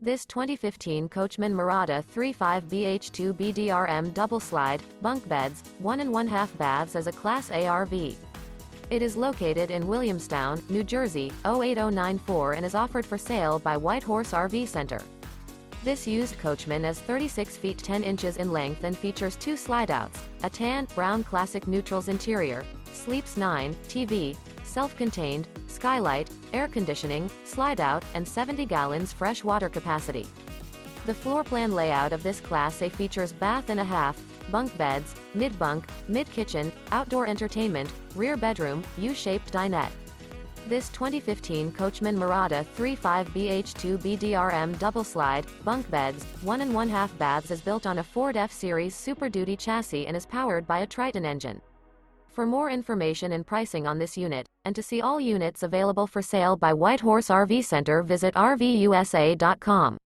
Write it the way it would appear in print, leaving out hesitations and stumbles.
This 2015 Coachmen Mirada 35BH2 BDRM double slide, bunk beds, 1.5 baths is a Class A RV. It is located in Williamstown, New Jersey, 08094 and is offered for sale by White Horse RV Center. This used Coachman is 36 feet 10 inches in length and features 2 slideouts, a tan, brown classic neutrals interior, sleeps 9, TV, self-contained, Skylight, air conditioning, slide-out, and 70 gallons fresh water capacity. The floor plan layout of this Class A features bath and a half, bunk beds, mid-bunk, mid-kitchen, outdoor entertainment, rear bedroom, U-shaped dinette. This 2015 Coachmen Mirada 35BH2 BDRM double slide, bunk beds, 1.5 baths is built on a Ford F-Series Super Duty chassis and is powered by a Triton engine. For more information and pricing on this unit, and to see all units available for sale by White Horse RV Center, visit RVUSA.com.